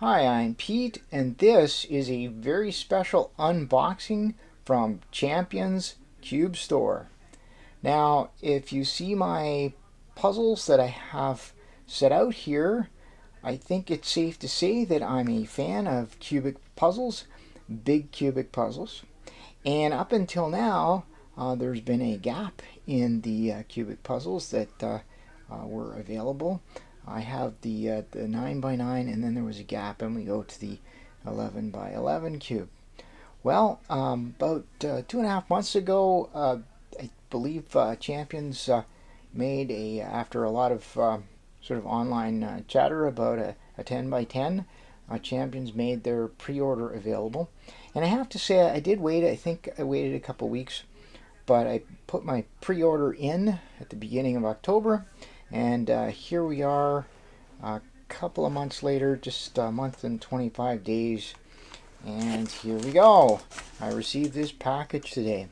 Hi, I'm Pete, and this is a very special unboxing from Champions Cube Store. Now, if you see my puzzles that I have set out here, I think it's safe to say that I'm a fan of cubic puzzles, big cubic puzzles. And up until now, there's been a gap in the cubic puzzles that were available. I have the 9 by 9, and then there was a gap, and we go to the 11 by 11 cube. Well, about 2.5 months ago, I believe Champions made after a lot of sort of online chatter about a 10 by 10, Champions made their pre-order available. And I have to say, I did wait. I think I waited a couple weeks, but I put my pre-order in at the beginning of October, and here we are a couple of months later, just a month and 25 days, and here we go. I received this package today.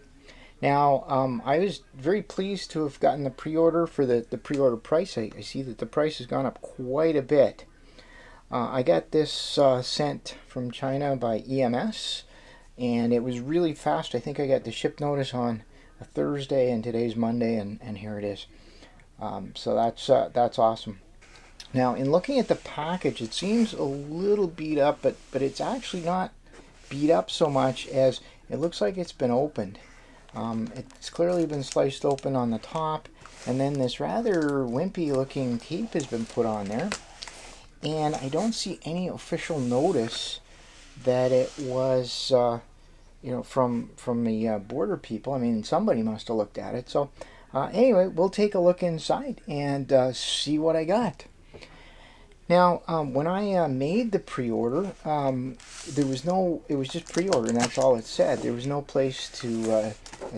Now, I was very pleased to have gotten the pre-order for the pre-order price. I see that the price has gone up quite a bit. I got this sent from China by EMS, and it was really fast. I think I got the ship notice on a Thursday, and today's Monday, and here it is. So that's awesome. Now, in looking at the package, it seems a little beat up, but it's actually not beat up so much as it looks like it's been opened. It's clearly been sliced open on the top, and then this rather wimpy looking tape has been put on there. And I don't see any official notice that it was, from the border people. I mean, somebody must have looked at it. So anyway, we'll take a look inside and see what I got. Now, when I made the pre-order, there was no, it was just pre-order, and that's all it said. There was no place to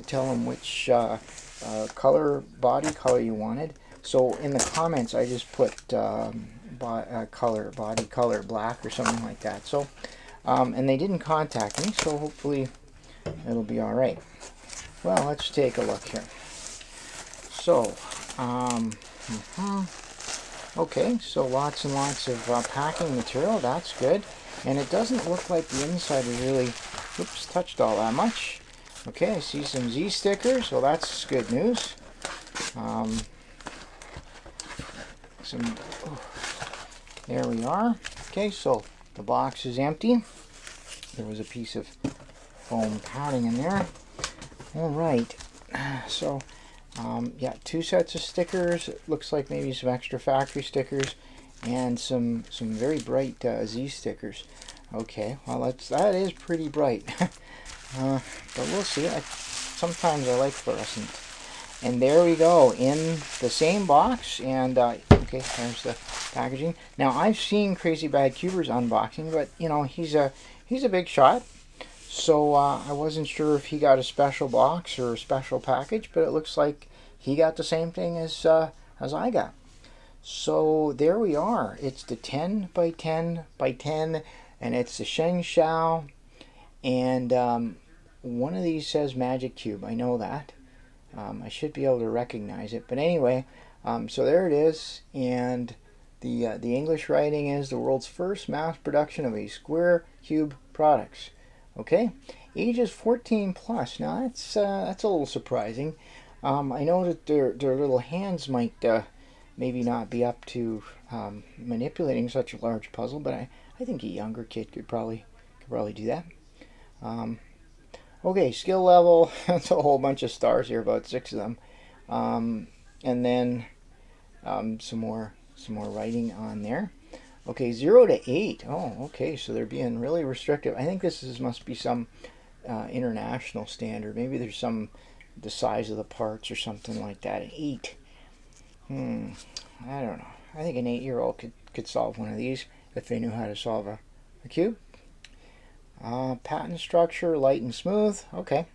tell them which body color you wanted. So in the comments, I just put body color black or something like that. So, and they didn't contact me, so hopefully it'll be all right. Well, let's take a look here. So, okay, so lots and lots of packing material. That's good, and it doesn't look like the inside is really, touched all that much. Okay, I see some Z stickers. Well, that's good news. There we are. Okay, so the box is empty. There was a piece of foam padding in there. All right, so yeah, 2 sets of stickers. It looks like maybe some extra factory stickers and some very bright Z stickers. Okay, well that is pretty bright, but we'll see. Sometimes I like fluorescent. And there we go, in the same box. And okay, there's the packaging. Now, I've seen Crazy Bad Cubers unboxing, but he's a big shot, so I wasn't sure if he got a special box or a special package, but it looks like he got the same thing as I got. So there we are. It's the 10 by 10 by 10, and it's the ShengShou, and one of these says Magic Cube. I know that. I should be able to recognize it, but anyway, so there it is, and the English writing is the world's first mass production of a square cube products. Okay, ages 14 plus. Now that's a little surprising. I know that their little hands might maybe not be up to manipulating such a large puzzle, but I think a younger kid could probably do that. Okay, skill level. That's a whole bunch of stars here, about 6 of them, and then some more writing on there. Okay, 0 to 8. Oh, okay, so they're being really restrictive. I think this must be some international standard. Maybe there's the size of the parts or something like that. 8. I don't know. I think an 8-year-old could solve one of these if they knew how to solve a cube. Patent structure, light and smooth. Okay.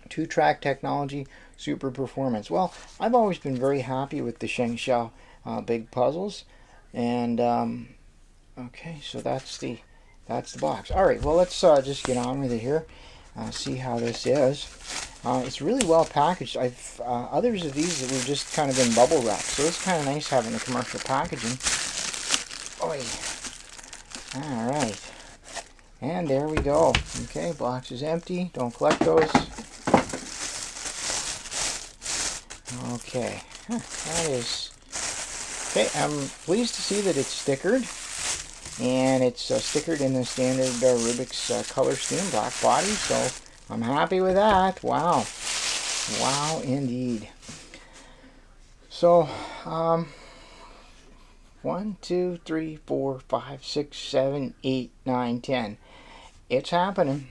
2-track technology, super performance. Well, I've always been very happy with the ShengShou big puzzles, and okay, so that's the box. All right, well, let's just get on with it here. See how this is. It's really well packaged. I've others of these that we've just kind of been bubble wrapped, so it's kind of nice having the commercial packaging. Oy. All right. And there we go. Okay, box is empty. Don't collect those. Okay. That is... Okay, I'm pleased to see that it's stickered. And it's stickered in the standard Lubix color scheme, black body. So I'm happy with that. Wow. Wow, indeed. So, 1, 2, 3, 4, 5, 6, 7, 8, 9, 10. It's happening.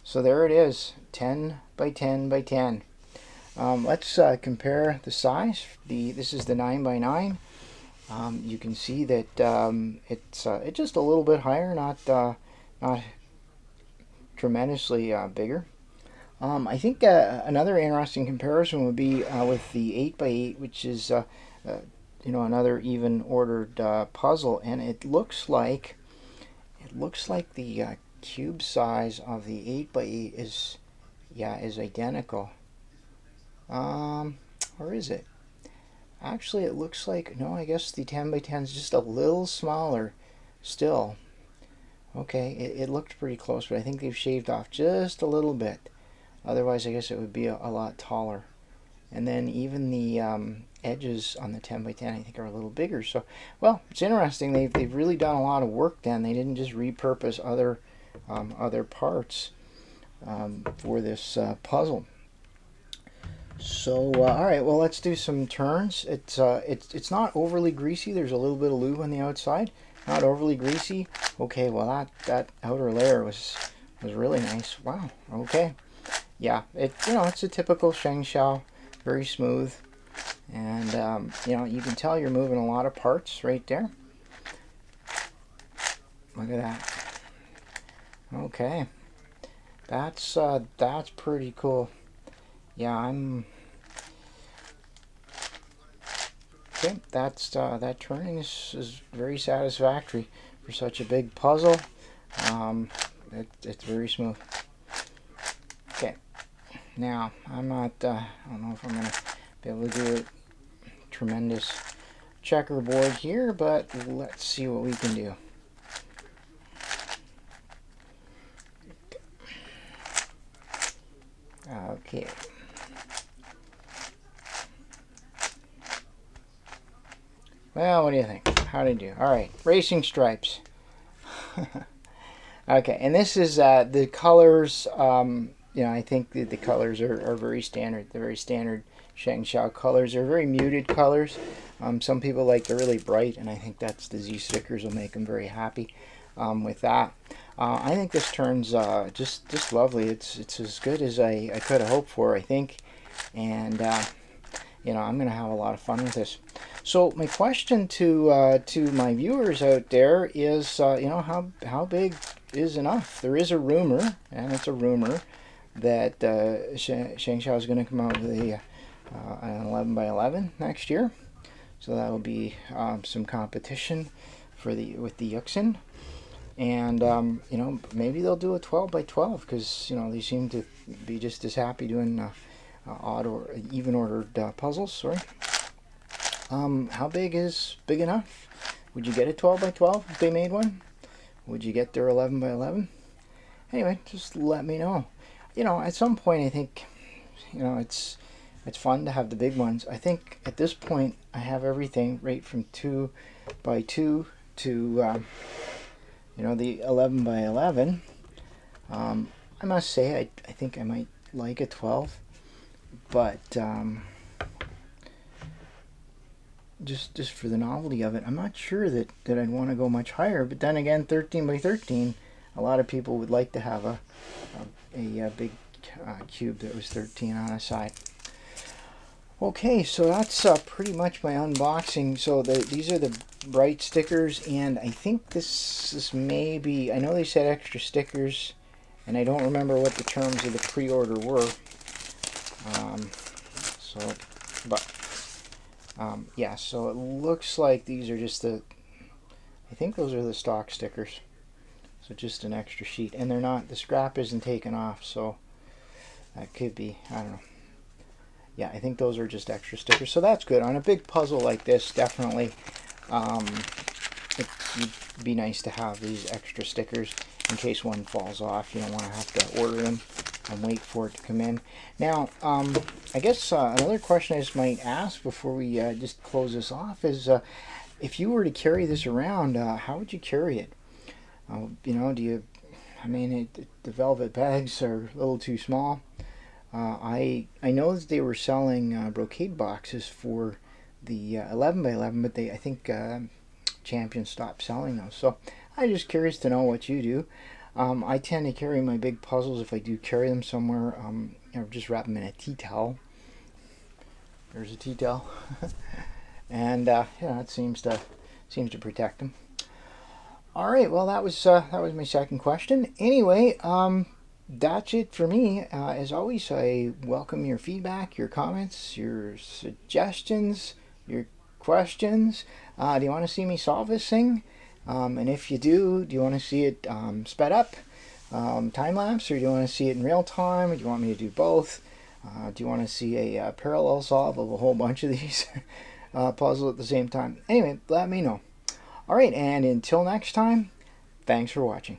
So there it is, 10 by 10 by 10. Let's compare the size. This is the 9 by 9. You can see that it's just a little bit higher, not tremendously bigger. I think another interesting comparison would be with the 8 by 8, which is another even ordered puzzle, and it looks like the cube size of the 8 by 8 is identical. Or is it? Actually, it looks like, no, I guess the 10 by 10 is just a little smaller still. Okay, it looked pretty close, but I think they've shaved off just a little bit. Otherwise, I guess it would be a lot taller. And then even the edges on the 10 by 10 I think are a little bigger. So, well, it's interesting. They've really done a lot of work then. They didn't just repurpose other parts for this puzzle. So, all right, well, let's do some turns. It's not overly greasy. There's a little bit of lube on the outside. Not overly greasy. Okay, well, that outer layer was really nice. Wow. Okay. Yeah, it's a typical ShengShou, very smooth, and you can tell you're moving a lot of parts right there. Look at that. Okay, that's pretty cool. Yeah, okay. That turning is very satisfactory for such a big puzzle. It's very smooth. Okay. Now, I don't know if I'm going to be able to do a tremendous checkerboard here, but let's see what we can do. Okay. Well, what do you think? How did I do? All right, racing stripes. Okay, and this is the colors. I think the colors are very standard. They're very standard ShengShou colors. They're very muted colors. Some people like the really bright, and I think that's the Z stickers will make them very happy with that. I think this turns just lovely. It's as good as I could have hoped for, I think, and I'm going to have a lot of fun with this. So my question to my viewers out there is, how big is enough? There is a rumor, and it's a rumor, that ShengShou is going to come out with an 11 by 11 next year. So that will be some competition with the YuXin. And maybe they'll do a 12 by 12 because they seem to be just as happy doing odd or even ordered puzzles. Sorry. How big is big enough? Would you get a 12 by 12 if they made one? Would you get their 11 by 11? Anyway, just let me know. At some point I think it's fun to have the big ones. I think at this point I have everything right from 2 by 2 to the 11 by 11. I must say I think I might like a 12, but just for the novelty of it, I'm not sure that I'd want to go much higher. But then again, 13 by 13, a lot of people would like to have a big cube that was 13 on a side. Okay, so that's pretty much my unboxing. So these are the bright stickers, and I think this may be, I know they said extra stickers, and I don't remember what the terms of the pre-order were. Yeah, so it looks like these are just I think those are the stock stickers. So just an extra sheet, and they're not, the scrap isn't taken off, so that could be, I don't know. Yeah, I think those are just extra stickers, so that's good. On a big puzzle like this, definitely, it'd be nice to have these extra stickers in case one falls off. You don't want to have to order them and wait for it to come in. Now, I guess another question I just might ask before we just close this off is, if you were to carry this around, how would you carry it? You know, I mean, the velvet bags are a little too small. I know that they were selling brocade boxes for the 11 by 11, but I think Champion stopped selling those. So I'm just curious to know what you do. I tend to carry my big puzzles, if I do carry them somewhere, you know, just wrap them in a tea towel. There's a tea towel, and yeah, it seems to protect them. All right, well, that was my second question. Anyway, that's it for me. As always, I welcome your feedback, your comments, your suggestions, your questions. Do you want to see me solve this thing? And if you do you want to see it sped up, time lapse, or do you want to see it in real time, or do you want me to do both? Do you want to see a parallel solve of a whole bunch of these puzzles at the same time? Anyway, let me know. All right, and until next time, thanks for watching.